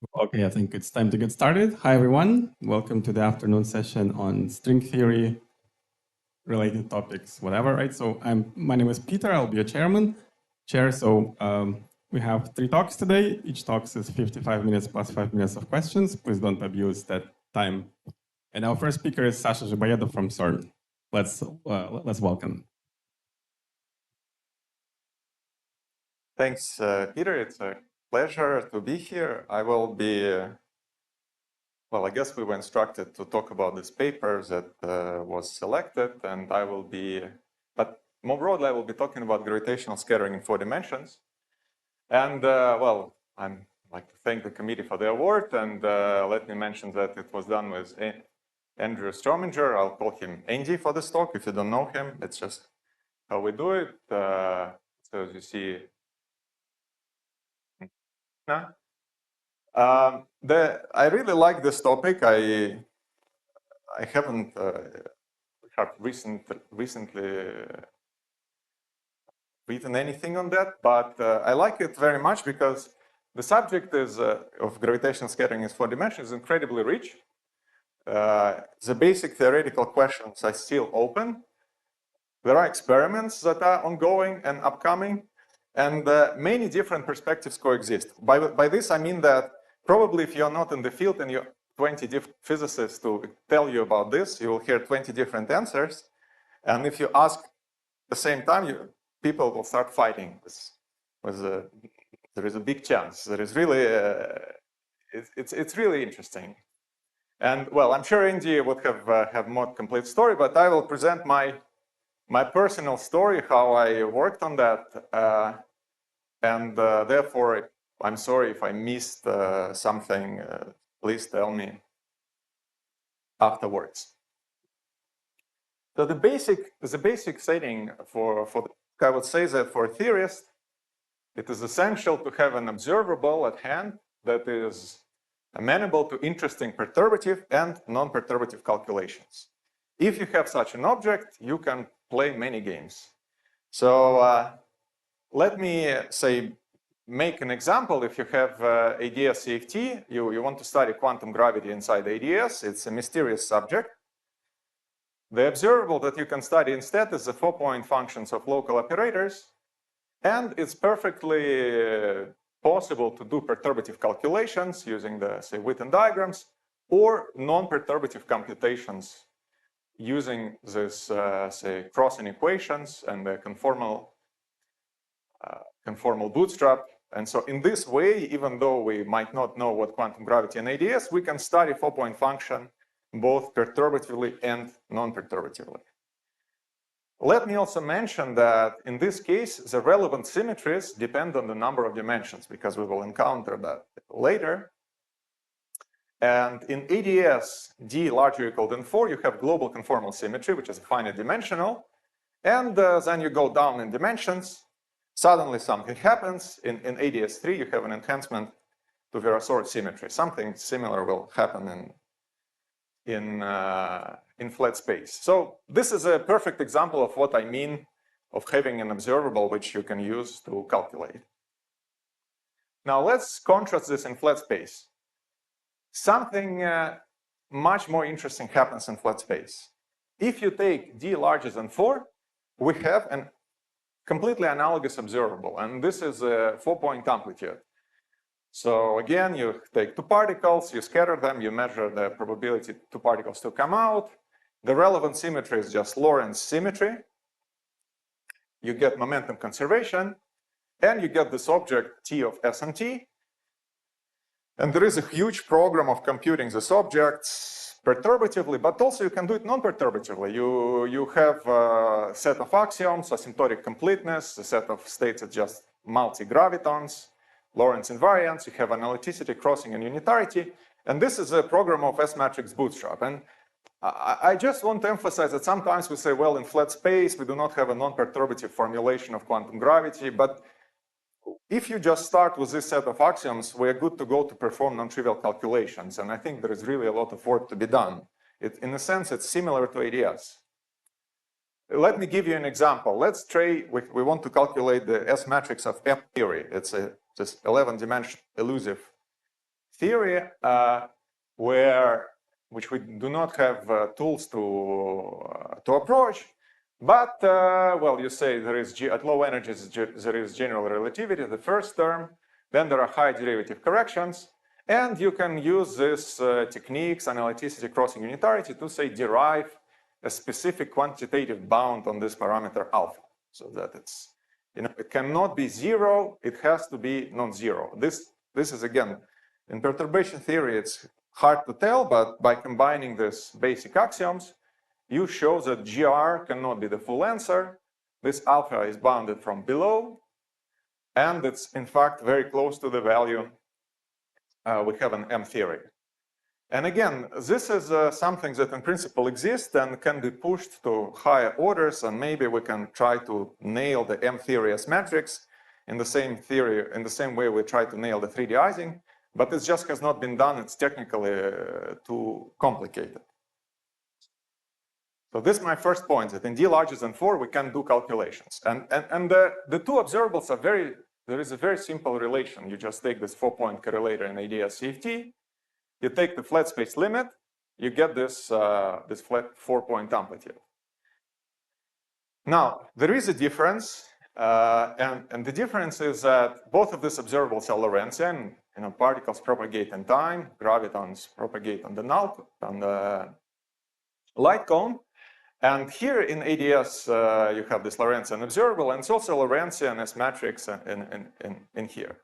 Okay, I think it's time to get started. Hi, everyone. Welcome to the afternoon session on string theory related topics, whatever, right? So my name is Peter. I'll be your chair. So we have 3 talks today. Each talk is 55 minutes plus 5 minutes of questions. Please don't abuse that time. And our first speaker is Sasha Zhiboedov from CERN. Let's welcome. Thanks, Peter. It's a pleasure to be here. I will be, well, I guess we were instructed to talk about this paper that was selected, and I will be, but more broadly, I will be talking about gravitational scattering in 4 dimensions. And, well, I'd like to thank the committee for the award, and let me mention that it was done with Andrew Strominger. I'll call him Andy for this talk. If you don't know him, it's just how we do it. So as you see, I really like this topic. I haven't recently written anything on that, but I like it very much because the subject is of gravitational scattering in 4 dimensions is incredibly rich. The basic theoretical questions are still open. There are experiments that are ongoing and upcoming, and many different perspectives coexist. By this, I mean that probably if you're not in the field and you're 20 different physicists to tell you about this, you will hear 20 different answers. And if you ask at the same time, people will start fighting. There is a big chance. There is really, it's really interesting. And well, I'm sure Andy would have more complete story, but I will present my personal story, how I worked on that. And therefore, I'm sorry if I missed something, please tell me afterwards. So the basic setting for I would say that for a theorist, it is essential to have an observable at hand that is amenable to interesting perturbative and non-perturbative calculations. If you have such an object, you can play many games. So let me say, make an example. If you have ADS CFT, you want to study quantum gravity inside ADS. It's a mysterious subject. The observable that you can study instead is the 4-point functions of local operators. And it's perfectly possible to do perturbative calculations using the, say, Witten diagrams or non-perturbative computations using this, say, crossing equations and the conformal bootstrap. And so in this way, even though we might not know what quantum gravity and ADS, we can study 4-point function both perturbatively and non-perturbatively. Let me also mention that in this case, the relevant symmetries depend on the number of dimensions, because we will encounter that later. And in ADS, D larger or equal than 4, you have global conformal symmetry, which is finite dimensional. And then you go down in dimensions. Suddenly something happens. In ADS3, you have an enhancement to Virasoro symmetry. Something similar will happen in flat space. So this is a perfect example of what I mean of having an observable which you can use to calculate. Now let's contrast this in flat space. Something much more interesting happens in flat space. If you take D larger than 4, we have an completely analogous observable, and this is a 4-point amplitude. So again, you take 2 particles, you scatter them, you measure the probability 2 particles to come out. The relevant symmetry is just Lorentz symmetry. You get momentum conservation, and you get this object T of S and T. And there is a huge program of computing these objects perturbatively, but also you can do it non-perturbatively. You have a set of axioms, asymptotic completeness, a set of states that just multi-gravitons, Lorentz invariance, you have analyticity, crossing, and unitarity. And this is a program of S-matrix bootstrap. And I just want to emphasize that sometimes we say, well, in flat space, we do not have a non-perturbative formulation of quantum gravity. But if you just start with this set of axioms, we're good to go to perform non-trivial calculations. And I think there is really a lot of work to be done. In a sense, it's similar to ADS. Let me give you an example. Let's try, we want to calculate the S matrix of M theory. It's this 11-dimensional elusive theory which we do not have tools to approach. But, well, you say there is, at low energies, there is general relativity, the first term. Then there are high derivative corrections. And you can use these techniques, analyticity, crossing unitarity, to, say, derive a specific quantitative bound on this parameter alpha. So that it's, it cannot be zero, it has to be non-zero. This is, again, in perturbation theory, it's hard to tell, but by combining these basic axioms, you show that GR cannot be the full answer. This alpha is bounded from below, and it's in fact very close to the value we have in M theory. And again, this is something that in principle exists and can be pushed to higher orders, and maybe we can try to nail the M theory as matrix in the same theory, in the same way we try to nail the 3D Ising, but it just has not been done. It's technically too complicated. So this is my first point, that in D larger than 4, we can do calculations. And the two observables are there is a very simple relation. You just take this 4-point correlator in ADS CFT, you take the flat space limit, you get this flat 4-point amplitude. Now, there is a difference, and the difference is that both of these observables are Lorentzian. Particles propagate in time, gravitons propagate on the light cone. And here in ADS, you have this Lorentzian observable, and it's also Lorentzian as matrix in here.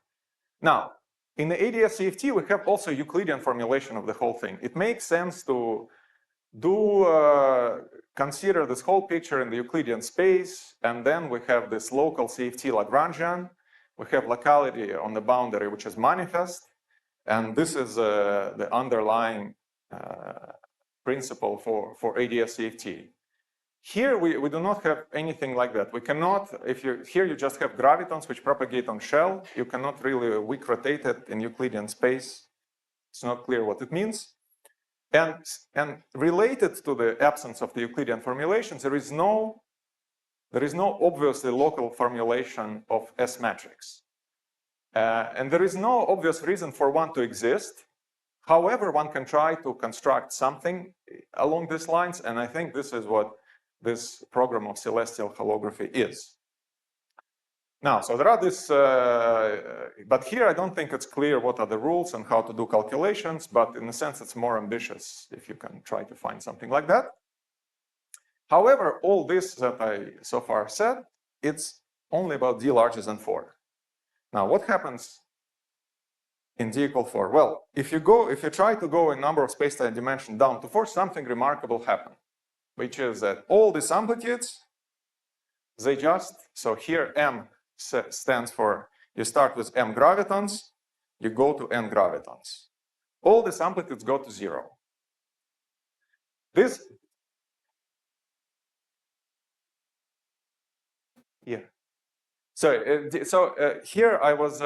Now, in the ADS CFT, we have also Euclidean formulation of the whole thing. It makes sense to consider this whole picture in the Euclidean space, and then we have this local CFT Lagrangian. We have locality on the boundary, which is manifest, and this is the underlying principle for ADS CFT. Here we do not have anything like that. We cannot, here you just have gravitons which propagate on shell. You cannot really weak rotate it in Euclidean space. It's not clear what it means. And related to the absence of the Euclidean formulations, there is no obviously local formulation of S matrix. And there is no obvious reason for one to exist. However, one can try to construct something along these lines, and I think this is what this program of celestial holography is. Now, so there are this, but here I don't think it's clear what are the rules and how to do calculations, but in a sense it's more ambitious if you can try to find something like that. However, all this that I so far said, it's only about D larger than 4. Now, what happens in D equal 4? Well, if you try to go in number of space-time dimension down to 4, something remarkable happens, which is that all these amplitudes, they just, so here M stands for, you start with M gravitons, you go to N gravitons. All these amplitudes go to 0. This, yeah. So here I was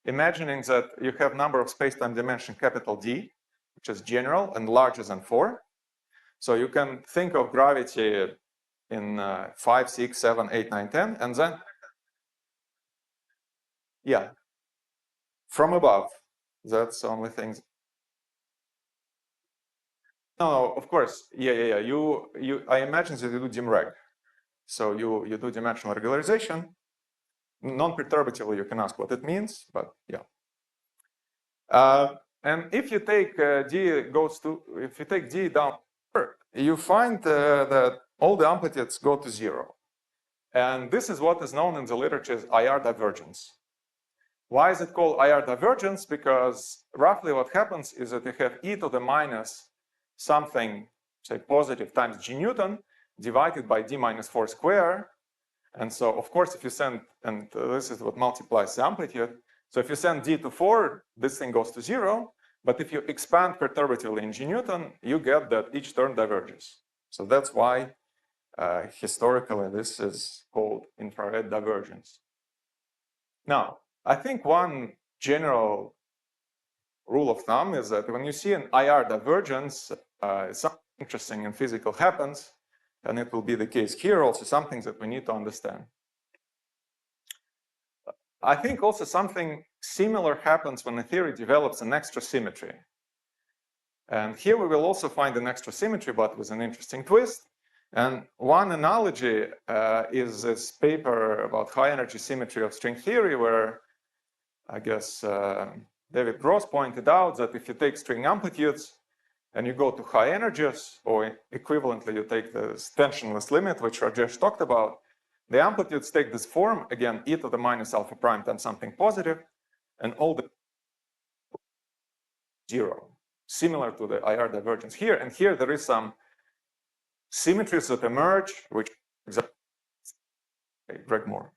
imagining that you have number of space-time dimension capital D, which is general and larger than 4. So you can think of gravity in 5, 6, 7, 8, 9, 10, and then, yeah, from above. That's the only thing. No, of course, yeah. I imagine that you do DIMREG. So you do dimensional regularization. Non-perturbatively, you can ask what it means, but yeah. And if you take if you take D down, you find that all the amplitudes go to 0. And this is what is known in the literature as IR divergence. Why is it called IR divergence? Because roughly what happens is that you have e to the minus something, say positive times g Newton, divided by d minus 4 square. And so, of course, if you send, and this is what multiplies the amplitude. So if you send d to 4, this thing goes to 0. But if you expand perturbatively in g Newton, you get that each term diverges. So that's why historically this is called infrared divergence. Now, I think one general rule of thumb is that when you see an IR divergence, something interesting in physical happens, and it will be the case here, also something that we need to understand. I think also something similar happens when a theory develops an extra symmetry. And here we will also find an extra symmetry, but with an interesting twist. And one analogy is this paper about high energy symmetry of string theory, where I guess David Gross pointed out that if you take string amplitudes and you go to high energies, or equivalently you take the tensionless limit, which Rajesh talked about, the amplitudes take this form, again, e to the minus alpha prime times something positive, and all the zero, similar to the IR divergence here. And here there is some symmetries that emerge, which Greg Moore.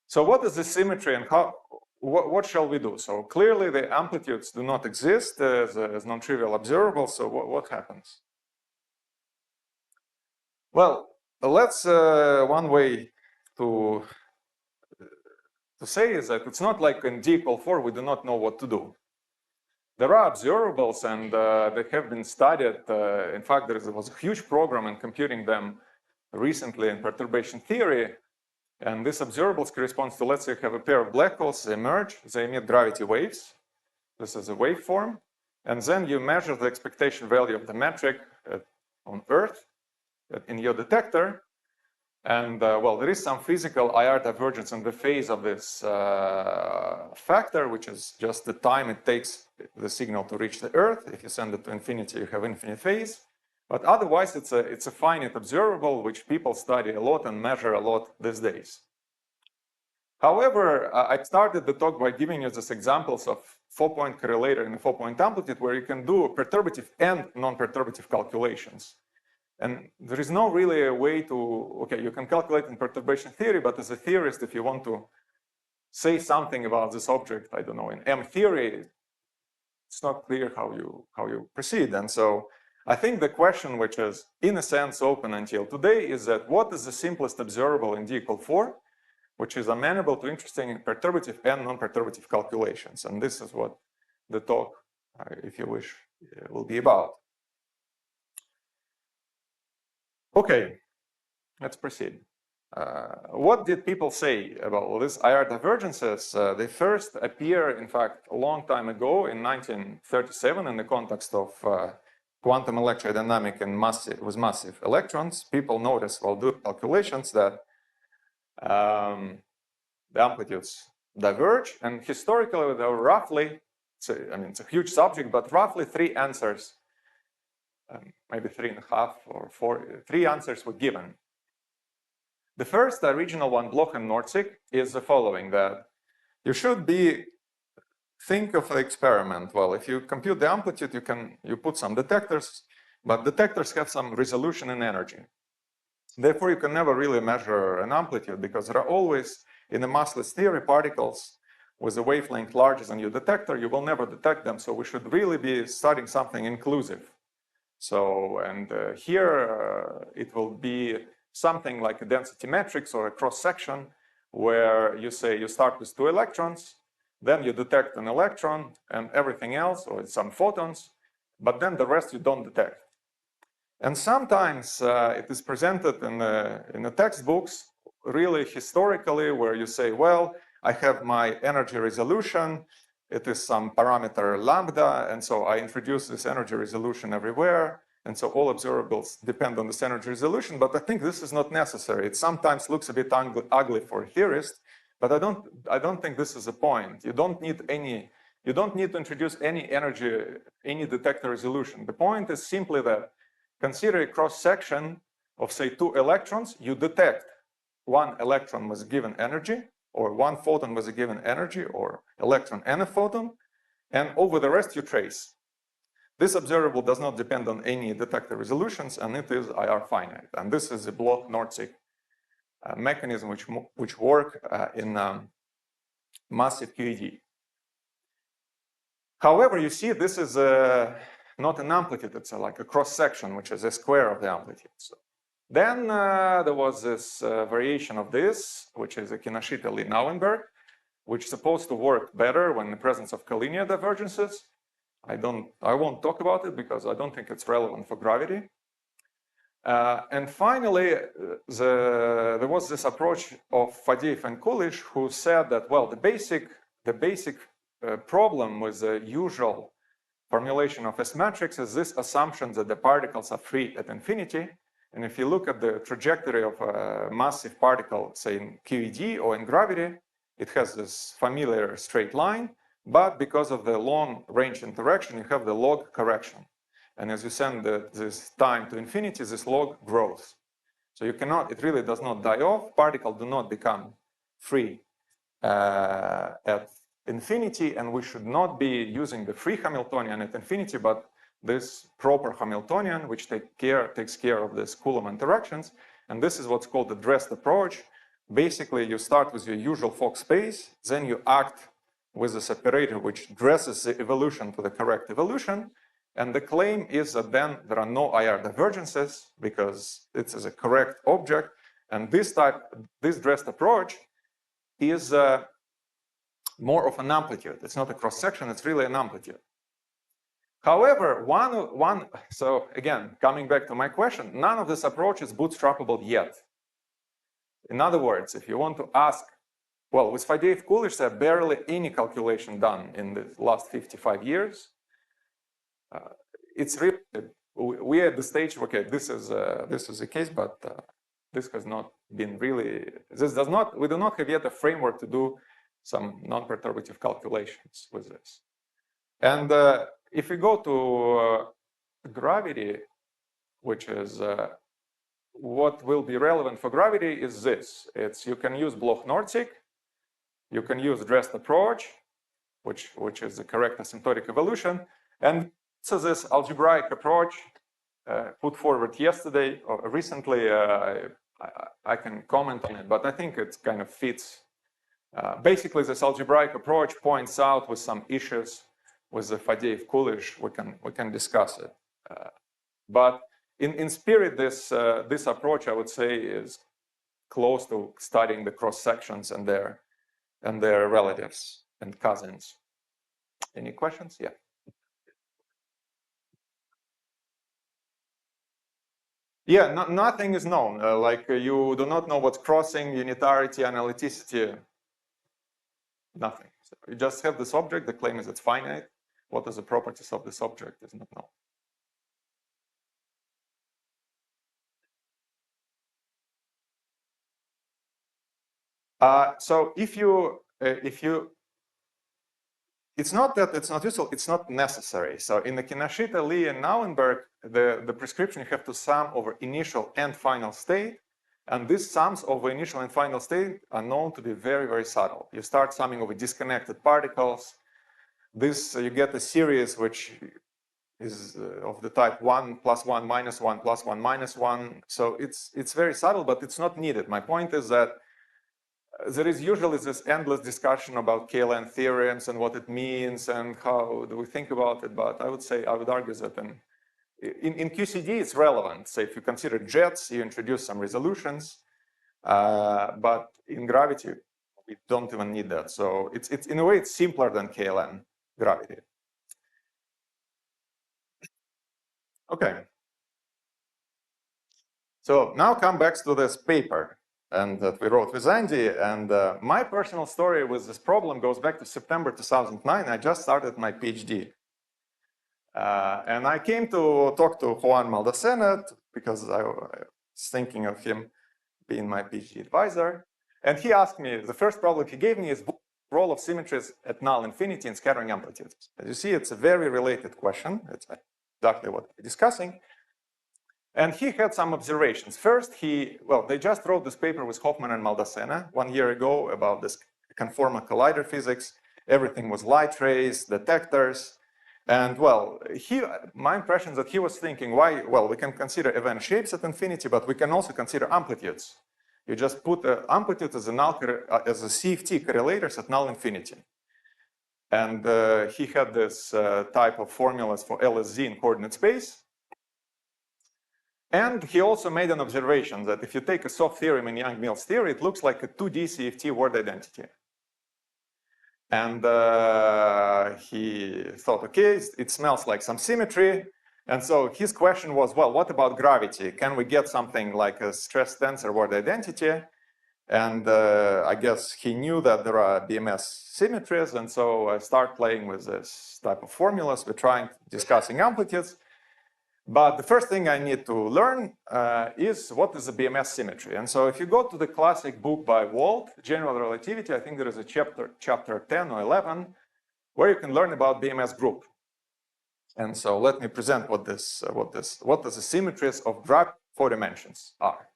So what is this symmetry and how? What shall we do? So clearly the amplitudes do not exist as non-trivial observables. So what happens? Well, let's one way to say is that it's not like in D equal 4 we do not know what to do. There are observables and they have been studied. In fact, there was a huge program in computing them recently in perturbation theory. And this observables corresponds to, let's say, you have a pair of black holes, they emerge, they emit gravity waves. This is a waveform. And then you measure the expectation value of the metric on Earth in your detector. And well, there is some physical IR divergence in the phase of this factor, which is just the time it takes the signal to reach the Earth. If you send it to infinity, you have infinite phase. But otherwise, it's a finite observable, which people study a lot and measure a lot these days. However, I started the talk by giving you these examples of 4-point correlator and a 4-point amplitude, where you can do perturbative and non-perturbative calculations. And there is no really a way to, okay, you can calculate in perturbation theory, but as a theorist, if you want to say something about this object, I don't know, in M theory, it's not clear how you proceed. And so I think the question, which is in a sense open until today, is that what is the simplest observable in D equal 4, which is amenable to interesting perturbative and non-perturbative calculations. And this is what the talk, if you wish, will be about. Okay, let's proceed. What did people say about all these IR divergences? They first appear, in fact, a long time ago in 1937 in the context of quantum electrodynamic and with massive electrons. People noticed while doing calculations that the amplitudes diverge, and historically there were roughly, it's a huge subject, but roughly 3 answers, maybe 3.5 or 4, 3 answers were given. The first, the original one, Bloch and Nortzig, is the following, that you should think of an experiment. Well, if you compute the amplitude, you put some detectors, but detectors have some resolution and energy. Therefore, you can never really measure an amplitude, because there are always, in a massless theory, particles with a wavelength larger than your detector. You will never detect them, so we should really be studying something inclusive. So, and here it will be something like a density matrix or a cross-section, where you say you start with 2 electrons, then you detect an electron and everything else, or some photons, but then the rest you don't detect. And sometimes it is presented in the textbooks, really historically, where you say, well, I have my energy resolution, it is some parameter lambda, and so I introduce this energy resolution everywhere, and so all observables depend on this energy resolution. But I think this is not necessary. It sometimes looks a bit ugly for a theorist, but I don't think this is the point. You don't need to introduce any energy, any detector resolution. The point is simply that consider a cross-section of, say, 2 electrons. You detect 1 electron with a given energy, or 1 photon with a given energy, or electron and a photon, and over the rest you trace. This observable does not depend on any detector resolutions, and it is IR finite. And this is a Bloch-Nortzig mechanism which work in massive QED. However, you see, this is not an amplitude, it's like a cross-section, which is a square of the amplitude. So then there was this variation of this, which is a Kinoshita-Lee-Nauenberg, which is supposed to work better when in the presence of collinear divergences. I won't talk about it because I don't think it's relevant for gravity. And finally, there was this approach of Fadeev and Coolidge, who said that, well, the basic problem with the usual formulation of S matrix is this assumption that the particles are free at infinity. And if you look at the trajectory of a massive particle, say in QED or in gravity, it has this familiar straight line, but because of the long range interaction, you have the log correction. And as you send this time to infinity, this log grows. So you cannot, it really does not die off. Particles do not become free at infinity, and we should not be using the free Hamiltonian at infinity, but this proper Hamiltonian, which takes care of this Coulomb interactions. And this is what's called the dressed approach. Basically, you start with your usual Fock space, then you act with this operator which dresses the evolution to the correct evolution. And the claim is that then there are no IR divergences because it is a correct object. And this dressed approach is more of an amplitude. It's not a cross section, it's really an amplitude. However, so again, coming back to my question, none of this approach is bootstrappable yet. In other words, if you want to ask, well, with Fadeev Coolidge, there are barely any calculation done in the last 55 years. It's really, we're at the stage, okay, this is the case, but this has not been really, we do not have yet a framework to do some non-perturbative calculations with this. And if we go to gravity, which is what will be relevant for gravity is this. You can use Bloch-Nortzig, you can use dressed approach, which is the correct asymptotic evolution. And so this algebraic approach put forward yesterday or recently, I can comment on it, but I think it kind of fits. Basically, this algebraic approach points out with some issues with the Fadeev Coolidge. We can discuss it. But in spirit, this approach, I would say, is close to studying the cross sections and their relatives and cousins. Any questions? Yeah. Yeah, nothing is known. Like you do not know what's crossing, unitarity, analyticity, nothing. So you just have this object, the claim is it's finite. What are the properties of this object is not known. So if you, it's not that it's not useful, it's not necessary. So in the Kinoshita, Lee, and Nauenberg, the prescription you have to sum over initial and final state. And these sums over initial and final state are known to be very, very subtle. You start summing over disconnected particles. You get a series which is of the type 1 + 1 - 1 + 1 - 1. So it's very subtle, but it's not needed. My point is that there is usually this endless discussion about KLN theorems and what it means and how do we think about it. But I would argue that in QCD it's relevant. So if you consider jets, you introduce some resolutions, but in gravity we don't even need that. So it's in a way it's simpler than KLN gravity. Okay. So now come back to this paper and that we wrote with Andy. And my personal story with this problem goes back to September 2009. I just started my PhD. And I came to talk to Juan Maldacena because I was thinking of him being my PhD advisor. And he asked me, the first problem he gave me is role of symmetries at null infinity in scattering amplitudes. As you see, it's a very related question. It's exactly what we're discussing. And he had some observations. First, they just wrote this paper with Hoffman and Maldacena 1 year ago about this conformal collider physics. Everything was light rays, detectors. And my impression is that he was thinking, we can consider event shapes at infinity, but we can also consider amplitudes. You just put the amplitude as a CFT correlators at null infinity. And he had this type of formulas for LSZ in coordinate space. And he also made an observation that if you take a soft theorem in Young-Mills theory, it looks like a 2D CFT word identity. And he thought, okay, it smells like some symmetry. And so his question was, well, what about gravity? Can we get something like a stress tensor word identity? And I guess he knew that there are BMS symmetries. And so I start playing with this type of formulas. We're discussing amplitudes. But the first thing I need to learn is what is a BMS symmetry. And so if you go to the classic book by Wald, General Relativity, I think there is a chapter 10 or 11, where you can learn about BMS group. And so let me present what the symmetries of graph 4 dimensions are.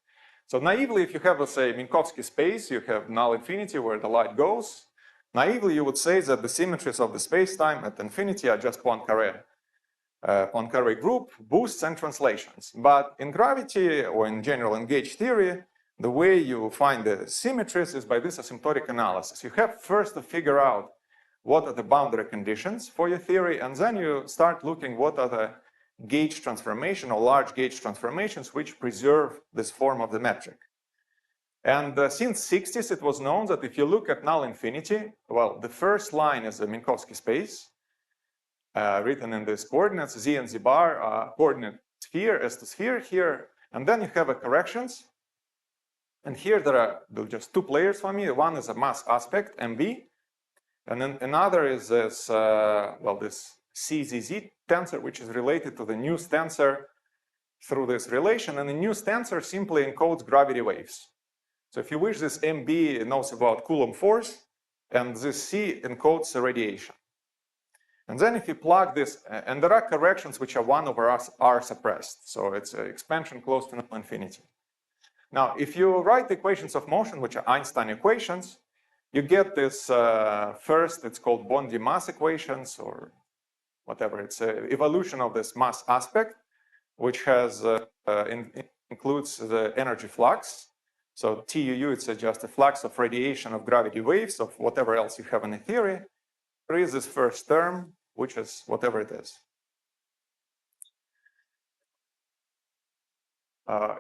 So naively, if you have, let's say, Minkowski space, you have null infinity where the light goes. Naively, you would say that the symmetries of the space-time at infinity are just Poincare group, boosts, and translations. But in gravity or in general in gauge theory, the way you find the symmetries is by this asymptotic analysis. You have first to figure out what are the boundary conditions for your theory, and then you start looking what are the gauge transformation or large gauge transformations which preserve this form of the metric. And since 60s, it was known that if you look at null infinity, well, the first line is a Minkowski space, written in these coordinates, z and z bar, coordinate sphere, S to sphere here, and then you have a corrections. And here there are just two players for me. One is a mass aspect, MV, and then another is this, this CZZ tensor, which is related to the News tensor through this relation. And the News tensor simply encodes gravity waves. So if you wish, this MB knows about Coulomb force, and this C encodes radiation. And then if you plug this, and there are corrections which are 1 over R suppressed. So it's an expansion close to null infinity. Now, if you write the equations of motion, which are Einstein equations, you get this first, it's called Bondi mass equations or whatever. It's an evolution of this mass aspect, which has includes the energy flux. So TUU, it's just a flux of radiation of gravity waves of whatever else you have in the theory. There is this first term, which is whatever it is.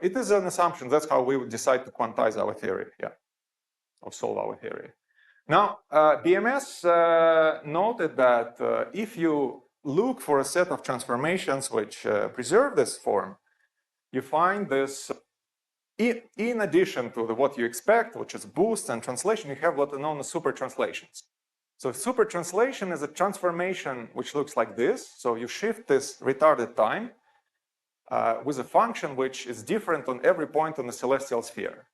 It is an assumption. That's how we would decide to quantize our theory, or solve our theory. Now, BMS noted that if you look for a set of transformations which preserve this form, you find this, in addition to what you expect, which is boost and translation, you have what are known as super translations. So super translation is a transformation which looks like this. So you shift this retarded time with a function which is different on every point on the celestial sphere.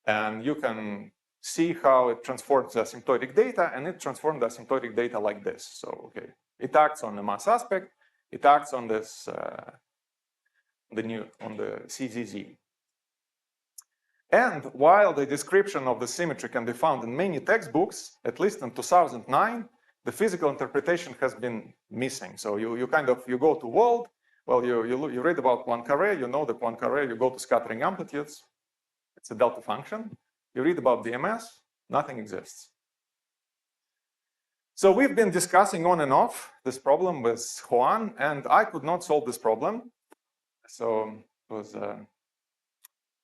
And you can see how it transforms the asymptotic data, and it transforms the asymptotic data like this. So, okay, it acts on the mass aspect, it acts on this, on the CZZ. And while the description of the symmetry can be found in many textbooks, at least in 2009, the physical interpretation has been missing. So you go to Wald, well, you read about Poincare, you know the Poincare, you go to scattering amplitudes, it's a delta function. You read about BMS, nothing exists. So we've been discussing on and off this problem with Juan, and I could not solve this problem. So it was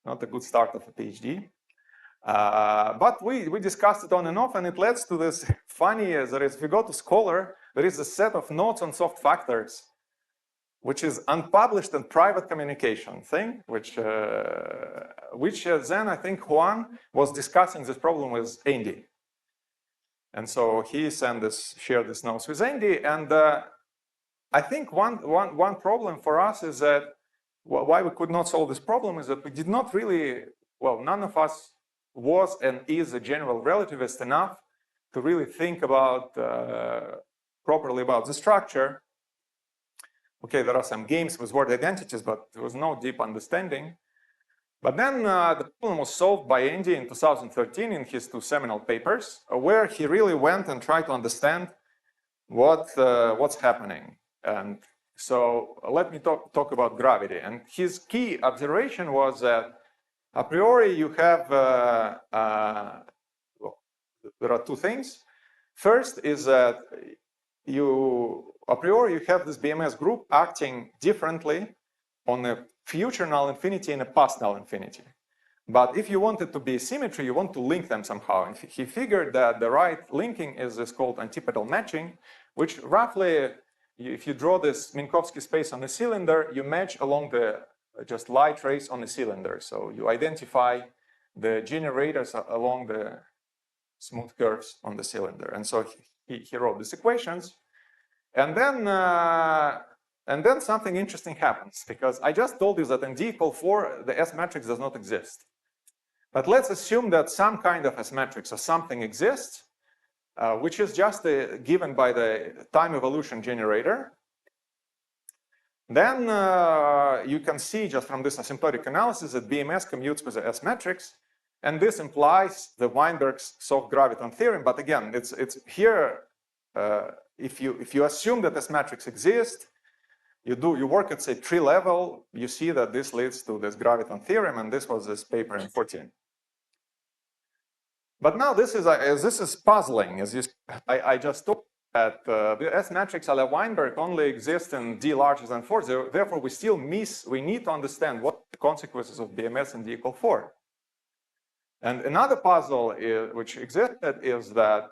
not a good start of a PhD. But we discussed it on and off, and it leads to this funny, if you go to Scholar, there is a set of notes on soft factors, which is unpublished and private communication thing, which then I think Juan was discussing this problem with Andy. And so he shared this notes with Andy. And I think one problem for us is that why we could not solve this problem is that we did not really, none of us was and is a general relativist enough to really think about properly about the structure. Okay, there are some games with word identities, but there was no deep understanding. But then the problem was solved by Andy in 2013 in his 2 seminal papers, where he really went and tried to understand what's happening. And so let me talk about gravity. And his key observation was that a priori you have, there are two things. First is that a priori you have this BMS group acting differently on a future null infinity and a past null infinity. But if you want it to be symmetry, you want to link them somehow. And he figured that the right linking is called antipodal matching, which roughly if you draw this Minkowski space on a cylinder, you match along the just light rays on the cylinder. So you identify the generators along the smooth curves on the cylinder. And so he wrote these equations. And then something interesting happens, because I just told you that in D equal 4, the S matrix does not exist. But let's assume that some kind of S matrix or something exists, which is just given by the time evolution generator. Then you can see just from this asymptotic analysis that BMS commutes with the S matrix, and this implies the Weinberg's soft graviton theorem. But again, it's here. If you assume that this matrix exists, you work at say tree level, you see that this leads to this graviton theorem, and this was this paper in 14. But now this is puzzling, as I just told that the S matrix a la Weinberg only exists in D larger than 4. Therefore, we need to understand what the consequences of BMS in D equal 4. And another puzzle which existed is that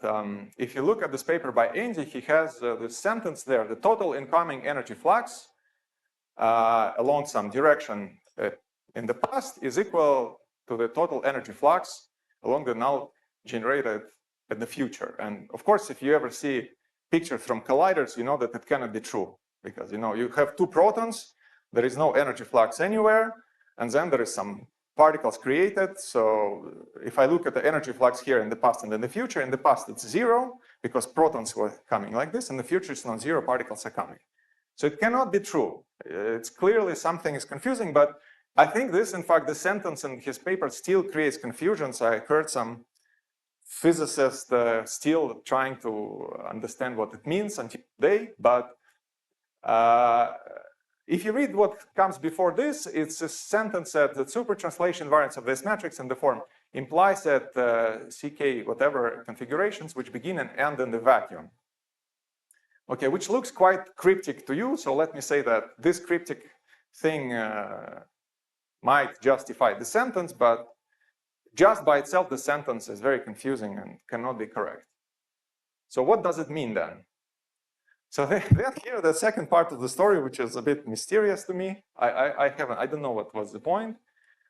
if you look at this paper by Andy, he has this sentence there: the total incoming energy flux along some direction in the past is equal to the total energy flux along the null generated in the future. And of course, if you ever see pictures from colliders, you know that it cannot be true, because you have two protons, there is no energy flux anywhere, and then there is some particles created. So if I look at the energy flux here in the past and in the future, in the past it's 0 because protons were coming like this, in the future it's non-zero, particles are coming. So it cannot be true. It's clearly something is confusing, but I think this, in fact, the sentence in his paper still creates confusions. I heard some physicists still trying to understand what it means until today, but if you read what comes before this, it's a sentence that the super translation variance of this matrix in the form implies that CK whatever configurations which begin and end in the vacuum. Okay, which looks quite cryptic to you. So let me say that this cryptic thing might justify the sentence, but just by itself, the sentence is very confusing and cannot be correct. So what does it mean then? So then here, the second part of the story, which is a bit mysterious to me. I don't know what was the point.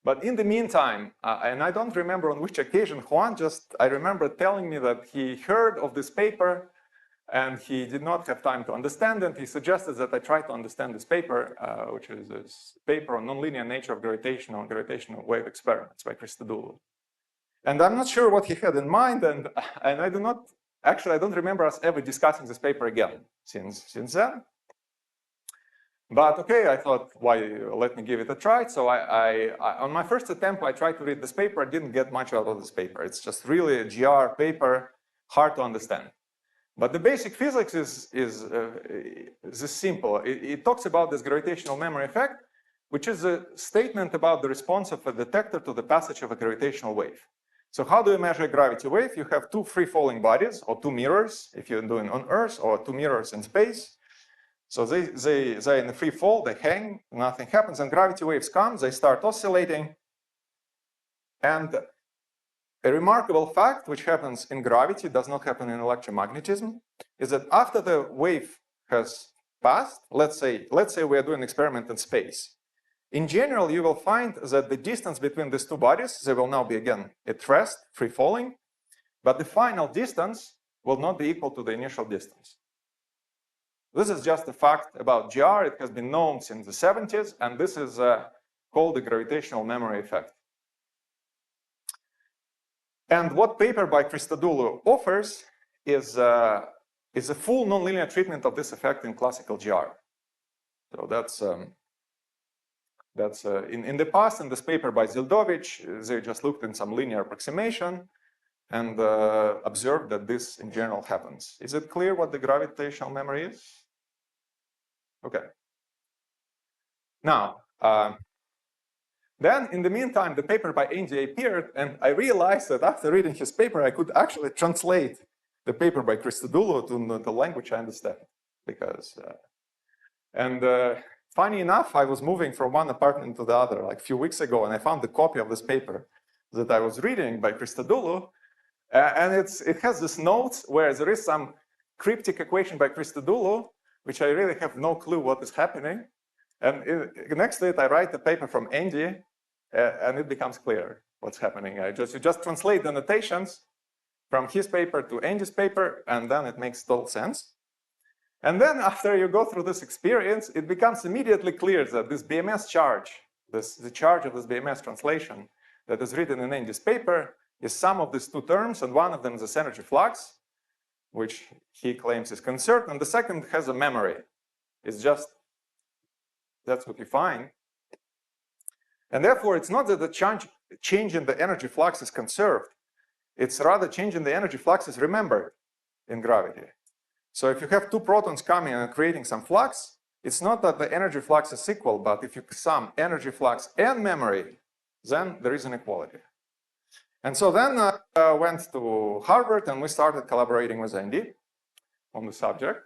But in the meantime, and I don't remember on which occasion, Juan I remember telling me that he heard of this paper and he did not have time to understand it. He suggested that I try to understand this paper, which is this paper on nonlinear nature of gravitational wave experiments by Christodoulou. And I'm not sure what he had in mind, and I don't remember us ever discussing this paper again since then. But okay, I thought, let me give it a try. So on my first attempt, I tried to read this paper. I didn't get much out of this paper. It's just really a GR paper, hard to understand. But the basic physics is this simple. It talks about this gravitational memory effect, which is a statement about the response of a detector to the passage of a gravitational wave. So how do you measure a gravity wave? You have two free-falling bodies, or two mirrors, if you're doing on Earth, or two mirrors in space. So they're in a free fall, they hang, nothing happens, and gravity waves come, they start oscillating. And a remarkable fact, which happens in gravity, does not happen in electromagnetism, is that after the wave has passed, let's say we are doing an experiment in space. In general, you will find that the distance between these two bodies, they will now be again at rest, free falling, but the final distance will not be equal to the initial distance. This is just a fact about GR. It has been known since the 70s, and this is called the gravitational memory effect. And what paper by Christodoulou offers is a full nonlinear treatment of this effect in classical GR. So that's in the past, in this paper by Zhiboedov, they just looked in some linear approximation and observed that this in general happens. Is it clear what the gravitational memory is? Okay. Now, then in the meantime, the paper by Andy appeared, and I realized that after reading his paper, I could actually translate the paper by Christodoulou to the language I understand. Because, funny enough, I was moving from one apartment to the other like a few weeks ago, and I found the copy of this paper that I was reading by Christodoulou, and it has this note where there is some cryptic equation by Christodoulou, which I really have no clue what is happening. And next to it, I write a paper from Andy, and it becomes clear what's happening. You just translate the notations from his paper to Andy's paper, and then it makes total sense. And then after you go through this experience, it becomes immediately clear that this BMS charge, the charge of this BMS translation that is written in Andy's paper is sum of these two terms, and one of them is this energy flux, which he claims is conserved, and the second has a memory. It's just, that's what you find. And therefore, it's not that the change in the energy flux is conserved. It's rather change in the energy flux is remembered in gravity. So if you have two protons coming and creating some flux, it's not that the energy flux is equal, but if you sum energy flux and memory, then there is an equality. And so then I went to Harvard and we started collaborating with Andy on the subject.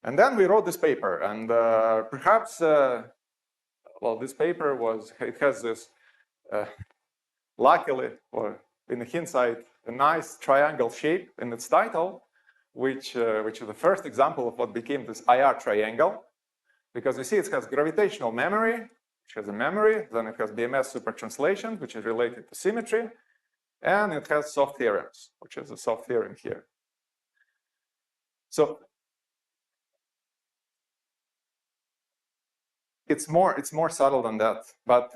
And then we wrote this paper, and perhaps, well, this paper it has this, luckily, or in hindsight, a nice triangle shape in its title, which is the first example of what became this IR triangle. Because you see it has gravitational memory, which has a memory, then it has BMS supertranslation, which is related to symmetry, and it has soft theorems, which is a soft theorem here. So it's more subtle than that, but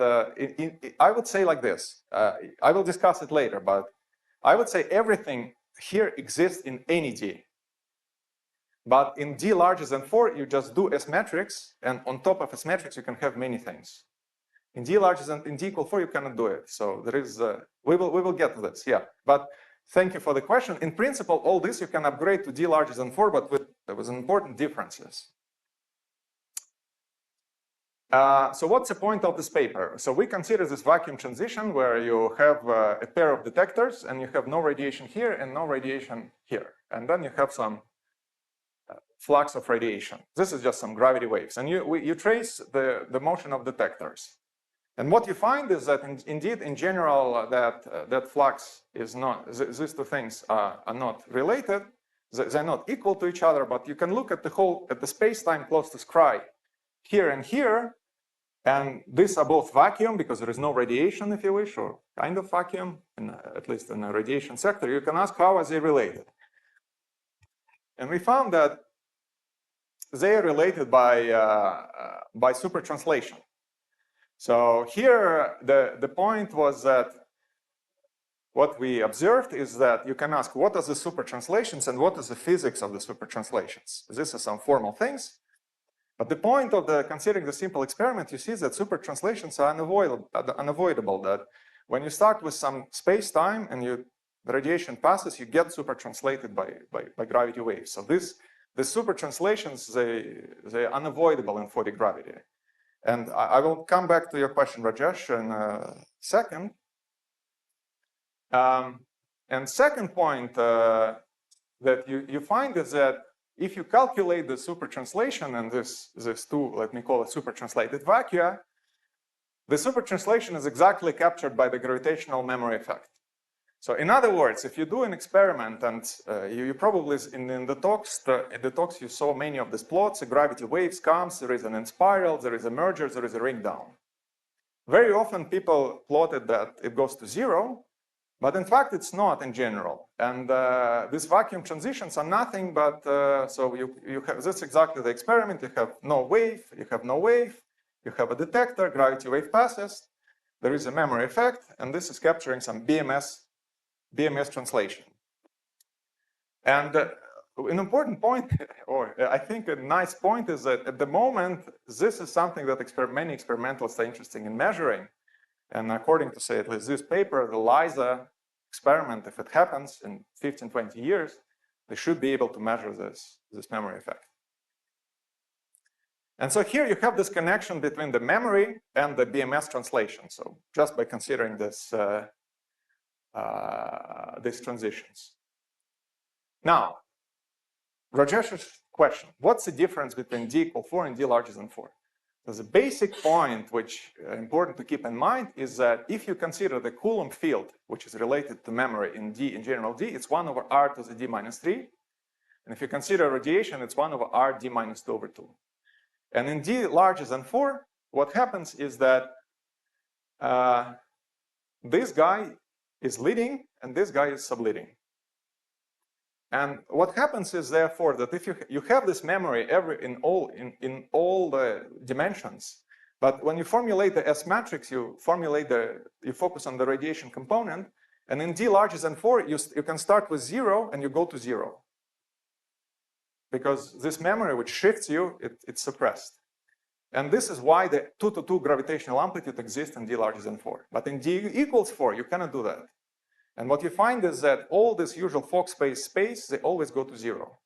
I would say like this. I will discuss it later, but I would say everything here exists in any D. But in D larger than 4, you just do S matrix, and on top of S matrix, you can have many things. In D larger than in D equal 4, you cannot do it. So there is we will get to this, yeah. But thank you for the question. In principle, all this you can upgrade to D larger than 4, but there was important differences. So what's the point of this paper? So we consider this vacuum transition where you have a pair of detectors and you have no radiation here and no radiation here. And then you have some flux of radiation. This is just some gravity waves. And you trace the motion of detectors. And what you find is that indeed, in general, that flux is not, these two things are not related. They're not equal to each other, but you can look at the space-time close to Scry here and here. And these are both vacuum because there is no radiation, if you wish, or kind of vacuum, at least in a radiation sector. You can ask how are they related? And we found that they are related by supertranslation. So here, the point was that what we observed is that you can ask what are the supertranslations and what is the physics of the supertranslations. These are some formal things. But the point of considering the simple experiment, you see that supertranslations are unavoidable. That when you start with some space-time and the radiation passes, you get supertranslated by gravity waves. So the supertranslations, they're unavoidable in 4D gravity. And I will come back to your question, Rajesh, in a second. And second point that you find is that if you calculate the supertranslation and this two, let me call it supertranslated vacua, the supertranslation is exactly captured by the gravitational memory effect. So in other words, if you do an experiment and you probably in the talks you saw many of these plots, the gravity waves comes, there is an end spiral, there is a merger, there is a ring down. Very often people plotted that it goes to 0, but in fact it's not in general. And these vacuum transitions are nothing but, so you have, this is exactly the experiment, you have no wave, you have no wave, you have a detector, gravity wave passes, there is a memory effect, and this is capturing some BMS translation. And an important point, or I think a nice point, is that at the moment, this is something that many experimentalists are interested in measuring. And according to, say, at least this paper, the LISA experiment, if it happens in 15, 20 years, they should be able to measure this memory effect. And so here you have this connection between the memory and the BMS translation. So just by considering these transitions. Now, Rajesh's question, what's the difference between D equal 4 and D larger than 4? So the basic point, which is important to keep in mind, is that if you consider the Coulomb field, which is related to memory in general D, it's 1 over R to the D minus 3. And if you consider radiation, it's 1 over r d minus 2 over 2. And in d larger than 4, what happens is that this guy is leading and this guy is subleading. And what happens is, therefore, that if you have this memory in all the dimensions, but when you formulate the S matrix, you focus on the radiation component, and in d larger than 4, you can start with 0 and you go to 0. Because this memory which shifts you, it's suppressed. And this is why the 2 to 2 gravitational amplitude exists in d larger than 4. But in d equals 4, you cannot do that. And what you find is that all this usual Fock space, they always go to 0.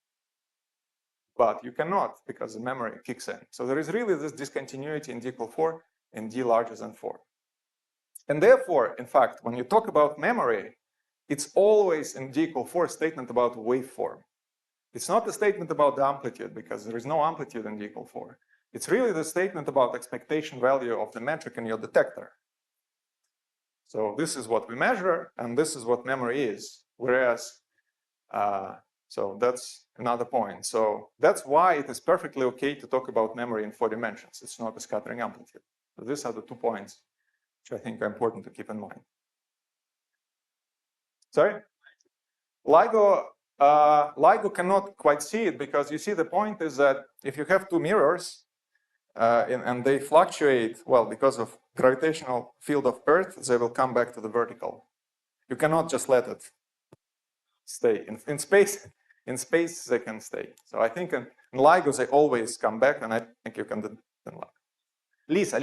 But you cannot, because the memory kicks in. So there is really this discontinuity in d equal 4 and d larger than 4. And therefore, in fact, when you talk about memory, it's always in d equal 4 statement about waveform. It's not a statement about the amplitude, because there is no amplitude in d equal 4. It's really the statement about expectation value of the metric in your detector. So this is what we measure, and this is what memory is. Whereas, so that's another point. So that's why it is perfectly okay to talk about memory in 4 dimensions. It's not a scattering amplitude. So these are the 2 points which I think are important to keep in mind. Sorry? LIGO cannot quite see it, because you see the point is that if you have 2 mirrors, and they fluctuate, well, because of gravitational field of Earth, they will come back to the vertical. You cannot just let it stay. In space, they can stay. So I think in LIGO, they always come back, and I think you can do it in LIGO. Lisa.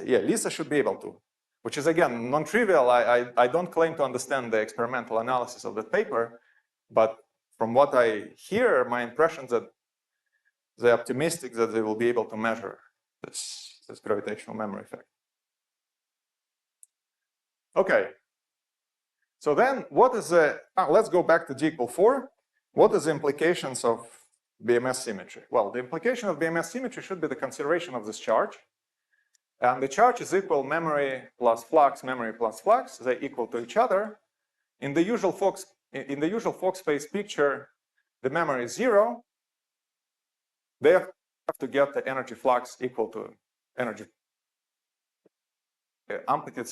Yeah, Lisa should be able to, which is, again, non-trivial. I don't claim to understand the experimental analysis of that paper, but from what I hear, my impression is that they're optimistic that they will be able to measure this gravitational memory effect. Okay. So then what is the, let's go back to d equal 4. What is the implications of BMS symmetry? Well, the implication of BMS symmetry should be the conservation of this charge. And the charge is equal memory plus flux, they equal to each other. In the usual Fock space picture, the memory is 0. They have to get the energy flux equal to energy amplitude.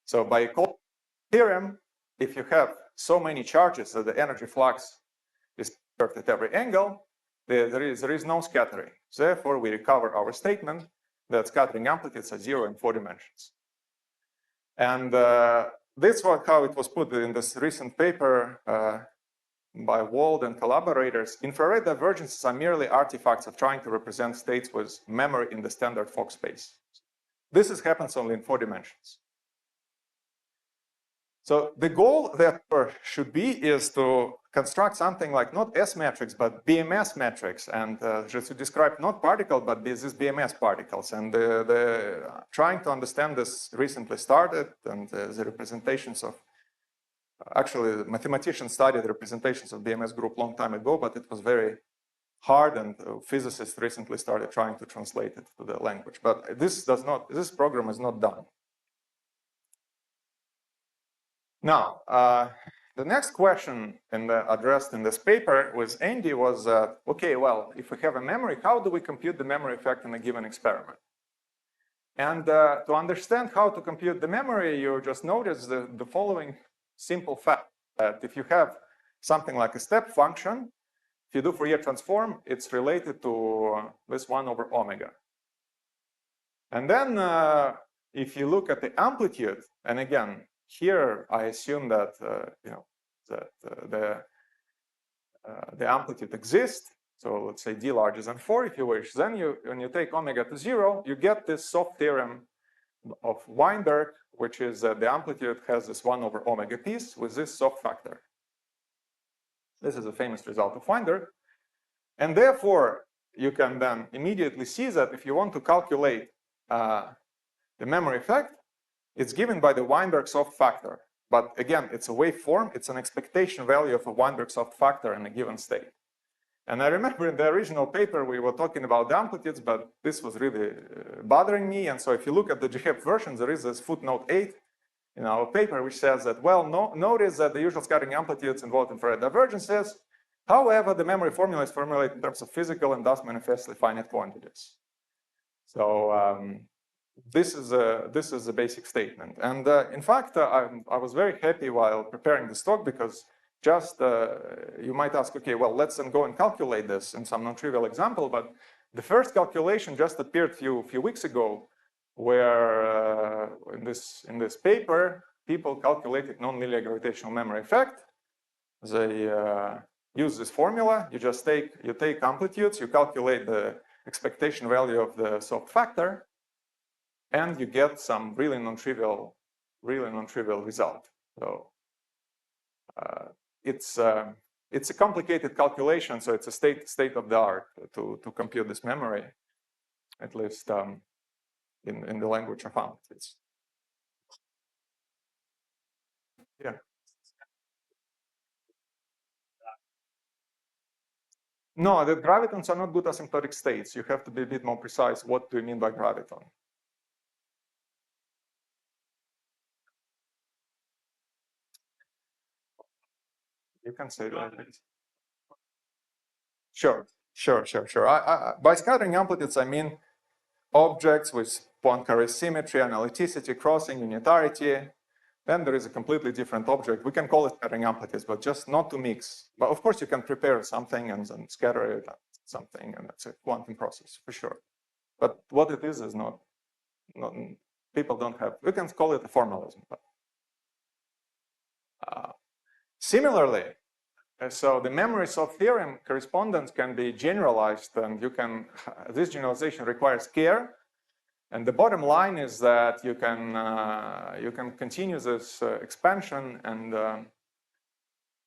So by Coulomb theorem, if you have so many charges that the energy flux is perfect at every angle, there is no scattering. Therefore, we recover our statement that scattering amplitudes are 0 in 4 dimensions. And this was how it was put in this recent paper by Wald and collaborators. Infrared divergences are merely artifacts of trying to represent states with memory in the standard Fock space. This happens only in 4 dimensions. So the goal, therefore, should be is to construct something like not S matrix, but BMS matrix, and just to describe not particle, but these BMS particles. And trying to understand this recently started, and the representations of, actually, the mathematicians studied the representations of BMS group long time ago, but it was very hard, and physicists recently started trying to translate it to the language. But this program is not done. Now, the next question addressed in this paper with Andy was, okay, well, if we have a memory, how do we compute the memory effect in a given experiment? And to understand how to compute the memory, you just notice the following simple fact, that if you have something like a step function, if you do Fourier transform, it's related to this 1 over omega. And then if you look at the amplitude, and again, here I assume that the amplitude exists. So let's say d larger than 4, if you wish. Then when you take omega to 0, you get this soft theorem of Weinberg, which is that the amplitude has this 1 over omega piece with this soft factor. This is a famous result of Weinberg. And therefore, you can then immediately see that if you want to calculate the memory effect, it's given by the Weinberg soft factor. But again, it's a waveform. It's an expectation value of a Weinberg soft factor in a given state. And I remember in the original paper, we were talking about the amplitudes, but this was really bothering me. And so if you look at the GHEP version, there is this footnote 8 in our paper, which says that, well, notice that the usual scattering amplitudes involved in Fourier divergences. However, the memory formula is formulated in terms of physical and thus manifestly finite quantities. So this is a basic statement. And in fact, I was very happy while preparing this talk because just you might ask, okay, well, let's then go and calculate this in some non-trivial example. But the first calculation just appeared a few weeks ago, where in this paper, people calculated non-linear gravitational memory effect. They use this formula. You take amplitudes, you calculate the expectation value of the soft factor, and you get some really non-trivial result. So it's a complicated calculation, so it's a state of the art to compute this memory, at least in the language of amplitudes. Yeah. No, the gravitons are not good asymptotic states. You have to be a bit more precise. What do you mean by graviton? You can say that. Sure. By scattering amplitudes, I mean objects with Poincare symmetry, analyticity, crossing, unitarity. Then there is a completely different object. We can call it scattering amplitudes, but just not to mix. But of course, you can prepare something and then scatter it at something, and that's a quantum process for sure. But what it is not people don't have. We can call it a formalism. But similarly, so the memory soft theorem correspondence can be generalized, and this generalization requires care. And the bottom line is that you can continue this expansion and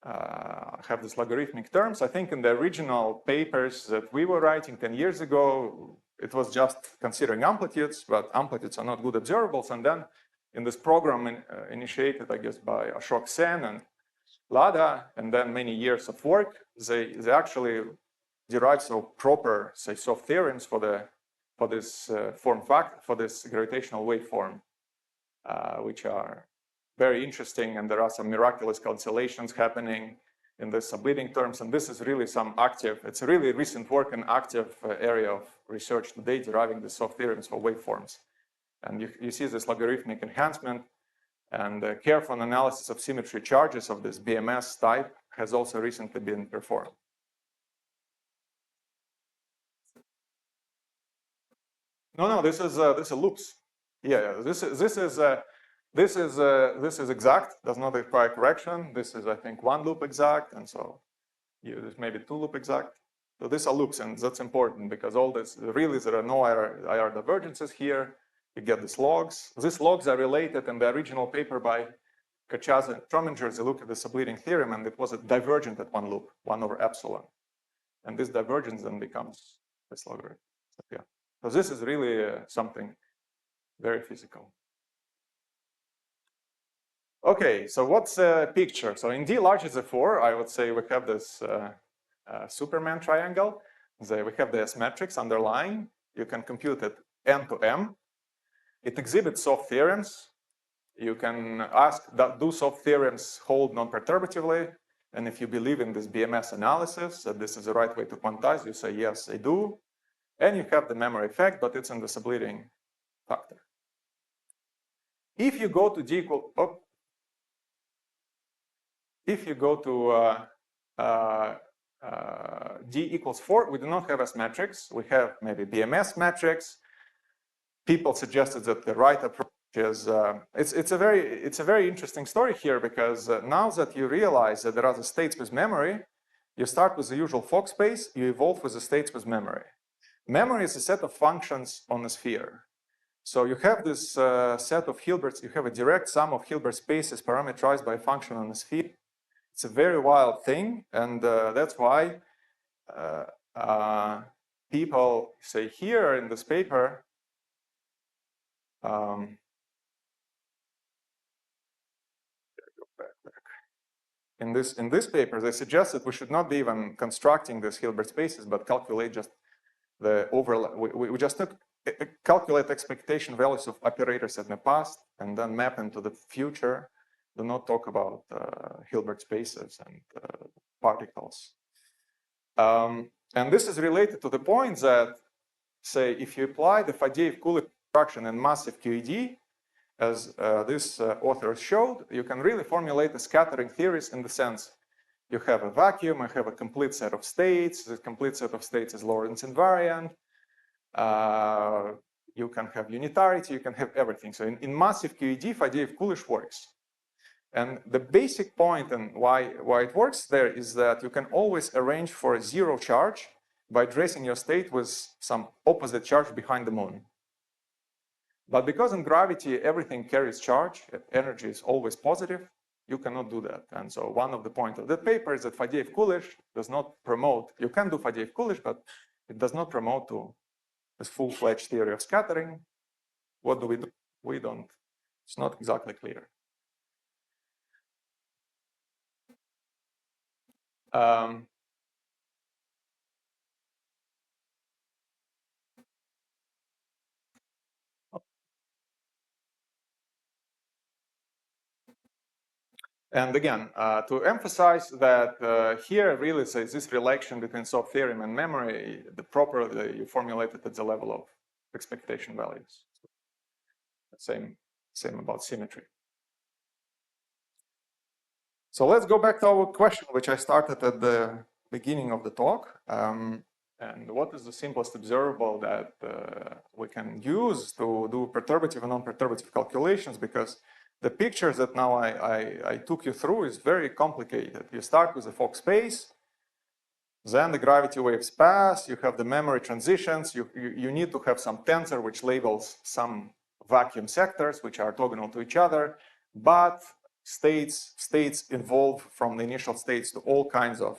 have these logarithmic terms. I think in the original papers that we were writing 10 years ago, it was just considering amplitudes, but amplitudes are not good observables. And then in this program initiated, I guess, by Ashok Sen and Lada, and then many years of work, they actually derived so proper, say, soft theorems for this for this gravitational waveform, which are very interesting, and there are some miraculous cancellations happening in the subleading terms, and this is really it's a really recent work and active area of research today, deriving the soft theorems for waveforms. And you see this logarithmic enhancement, and careful analysis of symmetry charges of this BMS type has also recently been performed. No, this is loops. Yeah, this is exact. Does not require correction. This is, I think, one loop exact, and so there's maybe two loop exact. So these are loops, and that's important because all this really there are no IR divergences here. You get these logs. These logs are related in the original paper by Kachaz and Trominger. They look at the subleading theorem, and it was a divergent at one loop, 1 over epsilon, and this divergence then becomes this logarithm. So, yeah. So this is really something very physical. Okay, so what's the picture? So in D large is a 4, I would say we have this Superman triangle. We have the S matrix underlying. You can compute it n to m. It exhibits soft theorems. You can ask, do soft theorems hold non-perturbatively? And if you believe in this BMS analysis, that this is the right way to quantize, you say, yes, I do. And you have the memory effect, but it's in the subleading factor. If you go to D equal, if you go to D equals 4, we do not have S matrix. We have maybe BMS matrix. People suggested that the right approach is, it's a very interesting story here, because now that you realize that there are the states with memory, you start with the usual Fock space, you evolve with the states with memory. Memory is a set of functions on a sphere. So you have this set of Hilberts, you have a direct sum of Hilbert spaces parameterized by a function on a sphere. It's a very wild thing, and that's why people say here in this paper, in this paper, they suggest that we should not be even constructing these Hilbert spaces, but calculate just the overlap. We just calculate expectation values of operators in the past and then map into the future. Do not talk about Hilbert spaces and particles. And this is related to the point that, say, if you apply the Fadeev-Coolidge construction in massive QED, as this author showed, you can really formulate the scattering theories in the sense you have a vacuum, I have a complete set of states, the complete set of states is Lorentz invariant, you can have unitarity, you can have everything. So in massive QED, Fadeev-Coolidge works. And the basic point and why it works there is that you can always arrange for a zero charge by dressing your state with some opposite charge behind the moon. But because in gravity everything carries charge, energy is always positive, you cannot do that. And so one of the points of that paper is that Fadeev-Coolidge does not promote, you can do Fadeev-Coolidge, but it does not promote to this full-fledged theory of scattering. What do? We don't, it's not exactly clear. And again, to emphasize that here really is this relation between soft theorem and memory, the properly you formulate it at the level of expectation values. Same about symmetry. So let's go back to our question, which I started at the beginning of the talk. And what is the simplest observable that we can use to do perturbative and non-perturbative calculations? Because the pictures that now I took you through is very complicated. You start with a Fock space, then the gravity waves pass, you have the memory transitions, you need to have some tensor which labels some vacuum sectors which are orthogonal to each other, but states evolve from the initial states to all kinds of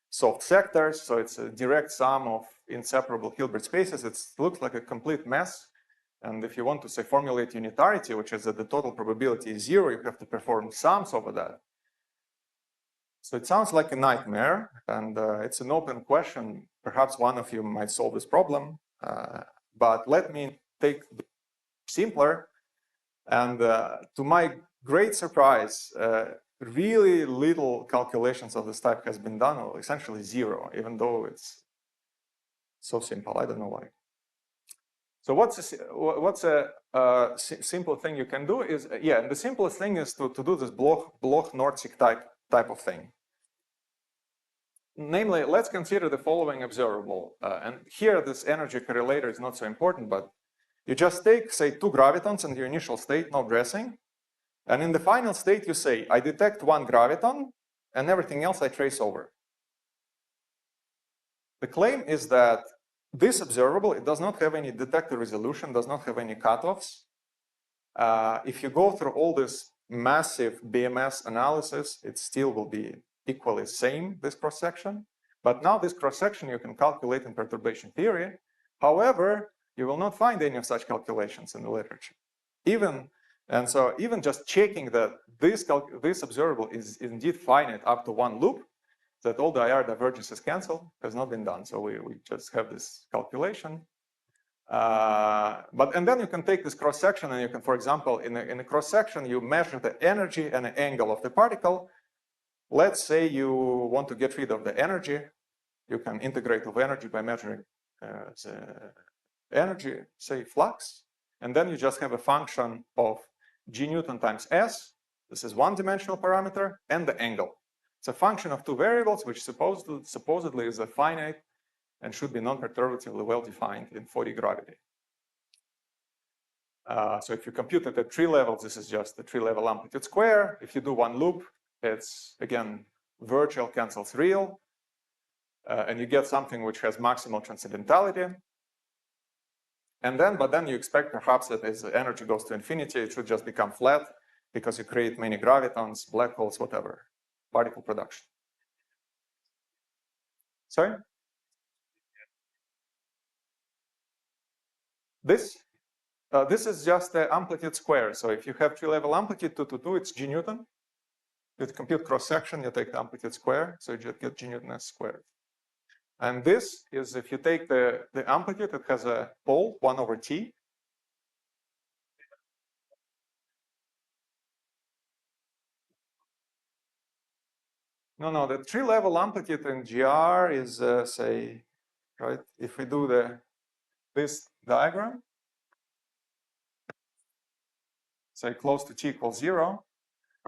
soft sectors, so it's a direct sum of inseparable Hilbert spaces. It looks like a complete mess. And if you want to say formulate unitarity, which is that the total probability is zero, you have to perform sums over that. So it sounds like a nightmare, and it's an open question. Perhaps one of you might solve this problem, but let me take the simpler. And to my great surprise, really little calculations of this type has been done, or essentially zero, even though it's so simple. I don't know why. So what's a simple thing you can do is, and the simplest thing is to do this Bloch-Nortzig type of thing. Namely, let's consider the following observable. And here this energy correlator is not so important, but you just take, say, two gravitons in your initial state, no dressing. And in the final state, you say, I detect one graviton, and everything else I trace over. The claim is that this observable, it does not have any detector resolution, does not have any cutoffs. If you go through all this massive BMS analysis, it still will be equally same, this cross-section. But now this cross-section you can calculate in perturbation theory. However, you will not find any of such calculations in the literature. Even just checking that this observable is indeed finite up to one loop, that all the IR divergences cancel, has not been done. So we just have this calculation. And then you can take this cross-section and you can, for example, in a cross-section, you measure the energy and the angle of the particle. Let's say you want to get rid of the energy. You can integrate of energy by measuring the energy, say flux. And then you just have a function of g Newton times s. This is one-dimensional parameter, and the angle. It's a function of two variables, which supposedly is a finite and should be non-perturbatively well-defined in 4D gravity. So if you compute it at 3 levels, this is just the 3-level amplitude square. If you do one loop, it's, again, virtual cancels real. And you get something which has maximal transcendentality. But then you expect perhaps that as the energy goes to infinity, it should just become flat because you create many gravitons, black holes, whatever, particle production. Sorry? This is just the amplitude square. So if you have 3-level amplitude, 2 to 2, it's g Newton. You compute cross-section, you take the amplitude square, so you just get g Newton s squared. And this is, if you take the amplitude, it has a pole, 1 over t. No, the tree-level amplitude in GR is, say, right, if we do this diagram, say close to t equals 0,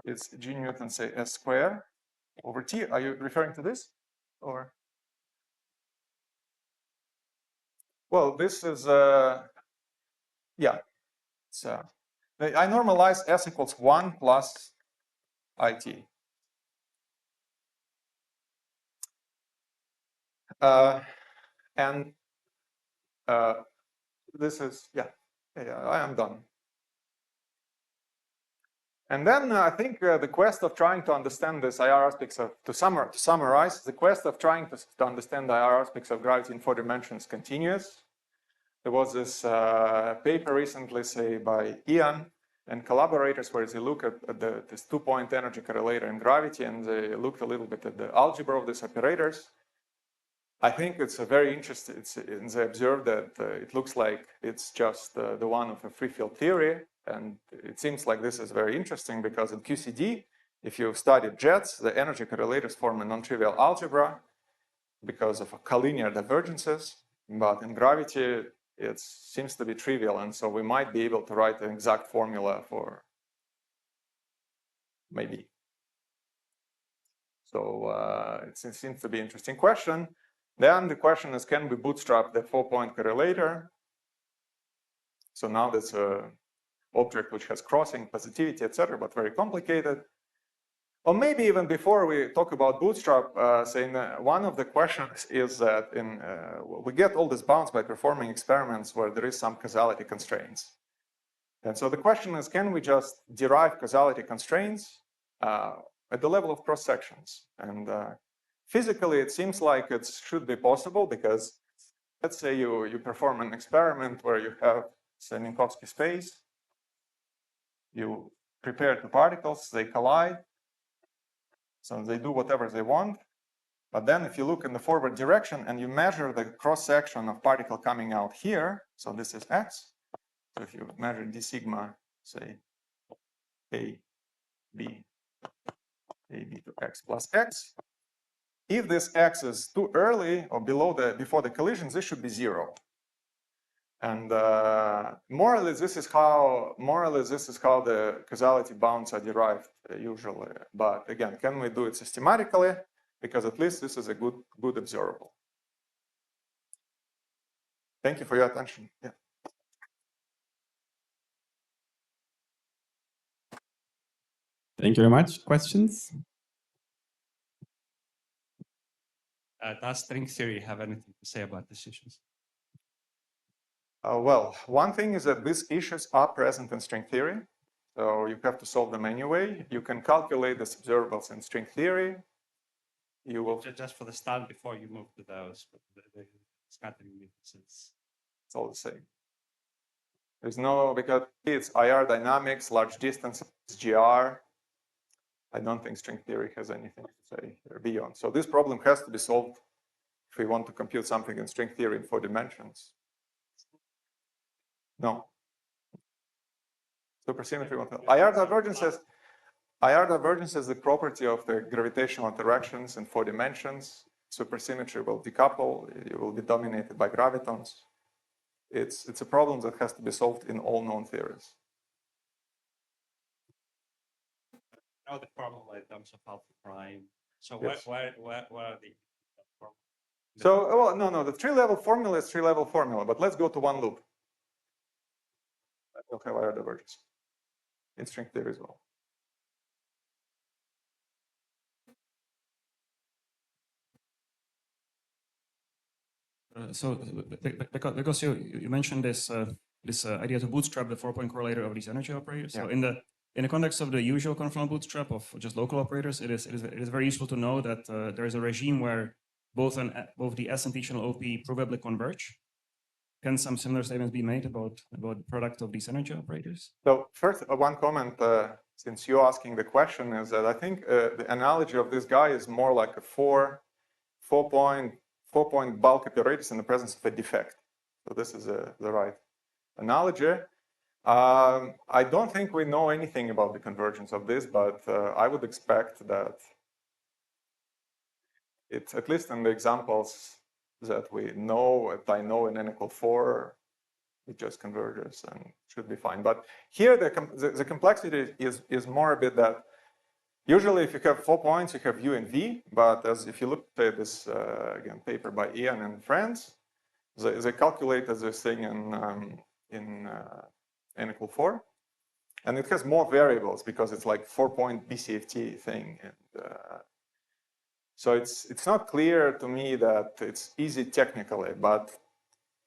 it's g Newton, say, s squared over t. Are you referring to this? Or, well, this is, yeah, it's, I normalize s equals 1 plus it. And this is, yeah, I am done. And then I think the quest of trying to understand this IR aspects of, to summarize, the quest of trying to understand the IR aspects of gravity in 4 dimensions continues. There was this paper recently, say, by Ian and collaborators, where they look at this 2-point energy correlator in gravity, and they looked a little bit at the algebra of these operators. I think it's a very interesting, they observed that it looks like it's just the one of a free field theory. And it seems like this is very interesting because in QCD, if you've studied jets, the energy correlators form a non-trivial algebra because of collinear divergences. But in gravity, it seems to be trivial. And so we might be able to write an exact formula for maybe. So it seems to be an interesting question. Then the question is, can we bootstrap the 4-point correlator? So now that's an object which has crossing, positivity, etc., but very complicated. Or maybe even before we talk about bootstrap, saying one of the questions is that we get all these bounds by performing experiments where there is some causality constraints. And so the question is, can we just derive causality constraints at the level of cross sections? And physically, it seems like it should be possible because let's say you perform an experiment where you have a Minkowski space, you prepare two particles, they collide, so they do whatever they want. But then if you look in the forward direction and you measure the cross section of particle coming out here, so this is x. So if you measure d sigma, say a b to x plus x, if this x is too early or before the collisions, this should be 0. And more or less this is how the causality bounds are derived usually. But again, can we do it systematically? Because at least this is a good observable. Thank you for your attention. Yeah. Thank you very much. Questions? Does string theory have anything to say about these issues? Well, one thing is that these issues are present in string theory. So you have to solve them anyway. You can calculate these observables in string theory. You will just for the start before you move to those, the scattering methods. It's all the same. There's no, because it's IR dynamics, large distance, GR. I don't think string theory has anything to say beyond. So this problem has to be solved if we want to compute something in string theory in 4 dimensions. No. Supersymmetry. IR divergence is the property of the gravitational interactions in 4 dimensions. Supersymmetry will decouple. It will be dominated by gravitons. It's a problem that has to be solved in all known theories. Now the formula in terms of alpha prime. So yes. where are the So, well, no, the 3-level formula is 3-level formula, but let's go to one loop. We'll have IR divergence in string theory as well. So because you mentioned this idea to bootstrap the 4-point correlator of these energy operators. Yeah. So in the context of the usual conformal bootstrap of just local operators, it is very useful to know that there is a regime where both the S and T channel OP provably converge. Can some similar statements be made about the product of these energy operators? So first, one comment, since you're asking the question, is that I think the analogy of this guy is more like a 4-point bulk operators in the presence of a defect. So this is the right analogy. I don't think we know anything about the convergence of this, but I would expect that it's at least in the examples that we know, that I know in n equal 4, it just converges and should be fine. But here the complexity is more a bit that usually if you have 4 points, you have U and V, but as if you look at this, again, paper by Ian and friends, they calculated this thing in n equal 4. And it has more variables because it's like 4-point BCFT thing. And so it's not clear to me that it's easy technically, but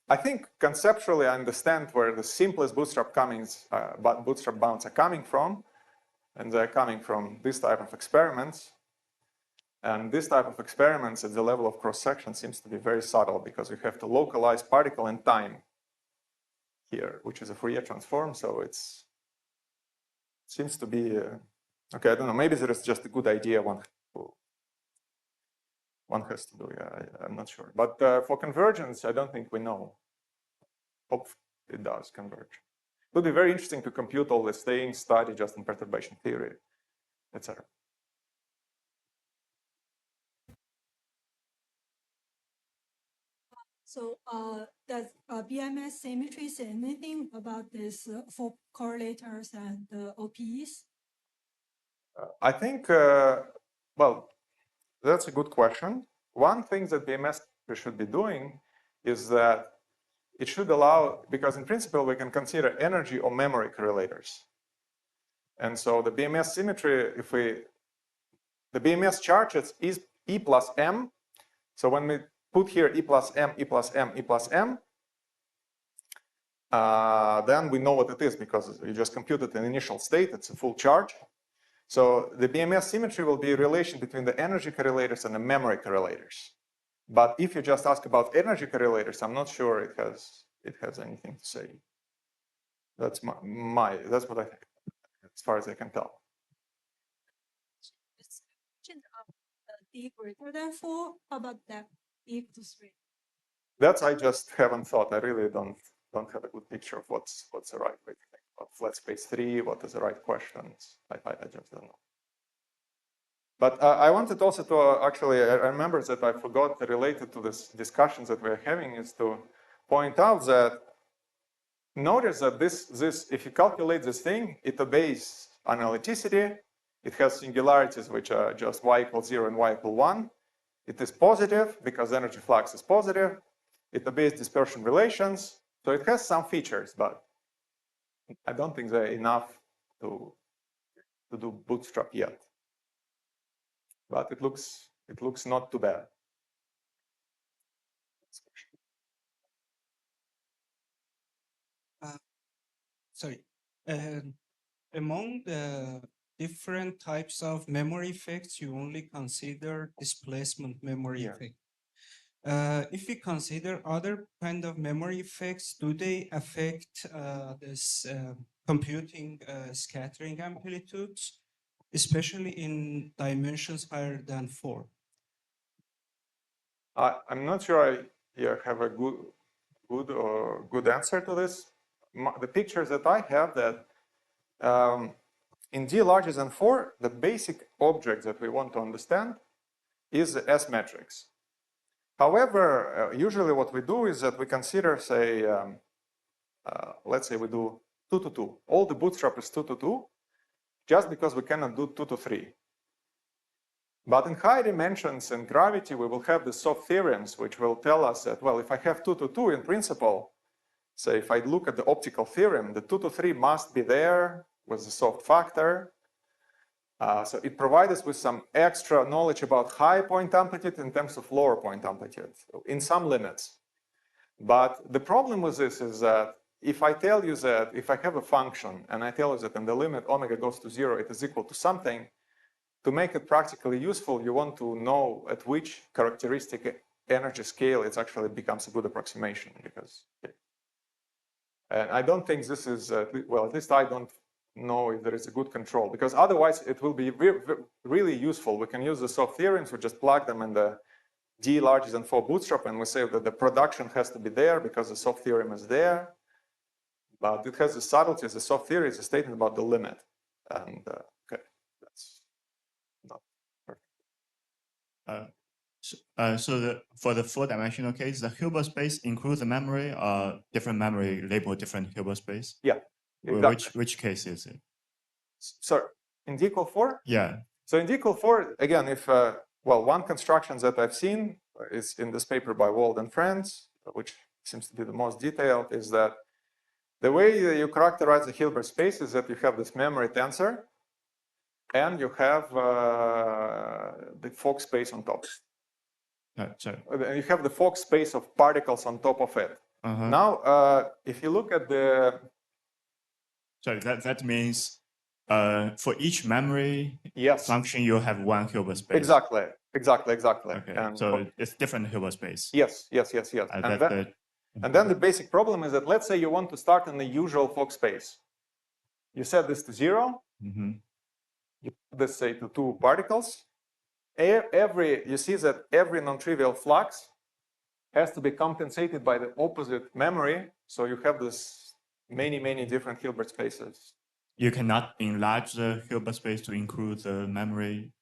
I think conceptually I understand where the simplest bootstrap bounds are coming from. And they're coming from this type of experiments. And this type of experiments at the level of cross-section seems to be very subtle because you have to localize particle and time here, which is a Fourier transform. So it seems to be, okay, I don't know, maybe there is just a good idea one has to do, yeah, I'm not sure. But for convergence, I don't think we know. Hope it does converge. It would be very interesting to compute all these things, study just in perturbation theory, etc. So does BMS symmetry say anything about this for correlators and OPEs? I think, well, that's a good question. One thing that BMS should be doing is that it should allow, because in principle, we can consider energy or memory correlators. And so the BMS symmetry, the BMS charges is E plus M. So when we put here E plus M, E plus M, E plus M, then we know what it is because you just computed an initial state, it's a full charge. So the BMS symmetry will be a relation between the energy correlators and the memory correlators. But if you just ask about energy correlators, I'm not sure it has anything to say. That's that's what I think, as far as I can tell. It's mentioned D greater than 4. How about that D equal to 3? That's I just haven't thought. I really don't have a good picture of what's the right way to think about flat space 3. What is the right questions? I just don't know. But I wanted also to actually, I remember that I forgot related to this discussions that we're having is to point out that notice that this if you calculate this thing, it obeys analyticity. It has singularities which are just y equals 0 and y equals 1. It is positive because energy flux is positive. It obeys dispersion relations. So it has some features, but I don't think they're enough to do bootstrap yet. But it looks not too bad. Sorry. Among the different types of memory effects, you only consider displacement memory effect. If we consider other kind of memory effects, do they affect this computing scattering amplitudes, especially in dimensions higher than 4? I'm not sure I have a good answer to this. The pictures that I have that in D larger than 4, the basic object that we want to understand is the S matrix. However, usually what we do is that we consider, say, let's say we do 2 to 2. All the bootstrap is 2 to 2, just because we cannot do 2 to 3. But in high dimensions and gravity, we will have the soft theorems, which will tell us that, well, if I have 2 to 2 in principle, say if I look at the optical theorem, the 2 to 3 must be there with the soft factor. So it provides us with some extra knowledge about high point amplitude in terms of lower point amplitude, in some limits. But the problem with this is that if I tell you that if I have a function and I tell you that in the limit omega goes to 0, it is equal to something, to make it practically useful, you want to know at which characteristic energy scale it actually becomes a good approximation. Because, and I don't think this is, well, at least I don't know if there is a good control, because otherwise it will be really useful. We can use the soft theorems, we just plug them in the D larger than 4 bootstrap, and we say that the production has to be there because the soft theorem is there. But it has the subtlety, the soft theory is a statement about the limit. And okay, that's not perfect. For the four-dimensional case, the Hilbert space includes the memory, different memory labeled different Hilbert space. Yeah, exactly. Which case is it? So in D equal 4? Yeah. So in D equal 4, again, if, well, one construction that I've seen is in this paper by Wald and friends, which seems to be the most detailed, is that the way you characterize the Hilbert space is that you have this memory tensor and you have the Fock space on top. Sorry. You have the Fock space of particles on top of it. Now, if you look at the... Sorry, that means for each memory Yes. function, you have one Hilbert space. Exactly. Okay, And so it's different Hilbert space. Yes. And then the basic problem is that let's say you want to start in the usual Fock space. You set this to 0. You put this, say, to 2 particles. You see that every non-trivial flux has to be compensated by the opposite memory. So you have this many different Hilbert spaces. You cannot enlarge the Hilbert space to include the memory.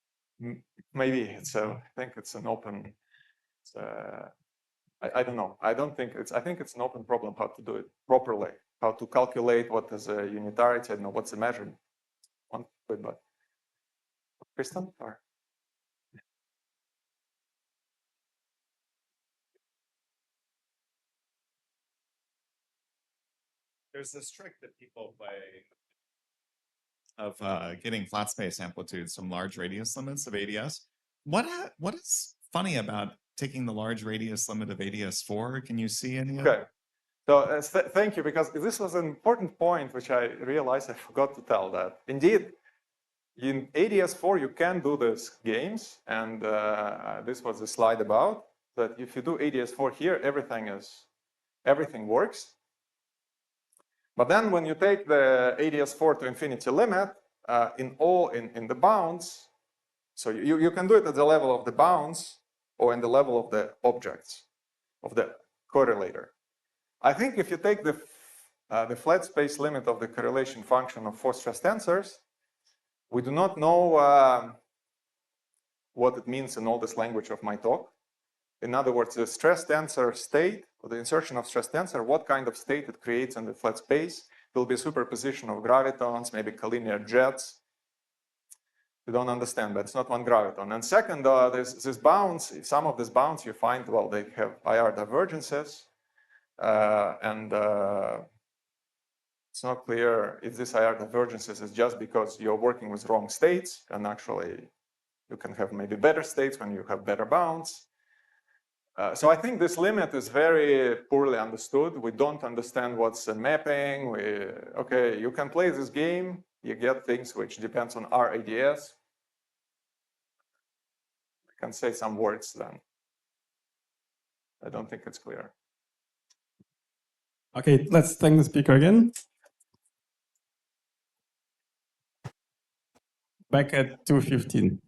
Maybe it's I think it's an open. I don't know. I think it's an open problem how to do it properly. How to calculate what is a unitarity. I don't know what's the measure. But Kristen or. There's this trick that people play of getting flat space amplitudes from large radius limits of ADS. What is funny about taking the large radius limit of ADS4? Can you see any of it? Okay. So thank you, because this was an important point which I realized I forgot to tell that. Indeed, in ADS4 you can do these games, and this was the slide about that. If you do ADS4 here, everything works. But then when you take the ADS4 to infinity limit in the bounds, so you can do it at the level of the bounds or in the level of the objects of the correlator. I think if you take the flat space limit of the correlation function of 4 stress tensors, we do not know what it means in all this language of my talk. In other words, the stress tensor state, or the insertion of stress tensor, what kind of state it creates in the flat space. Will be superposition of gravitons, maybe collinear jets. You don't understand, but it's not one graviton. And second, this bounds, some of these bounds you find, well, they have IR divergences. And it's not clear if this IR divergences is just because you're working with wrong states, and actually you can have maybe better states when you have better bounds. So I think this limit is very poorly understood. We don't understand what's a mapping. Okay, you can play this game. You get things which depends on RADS. I can say some words then. I don't think it's clear. Okay, let's thank the speaker again. Back at 2:15.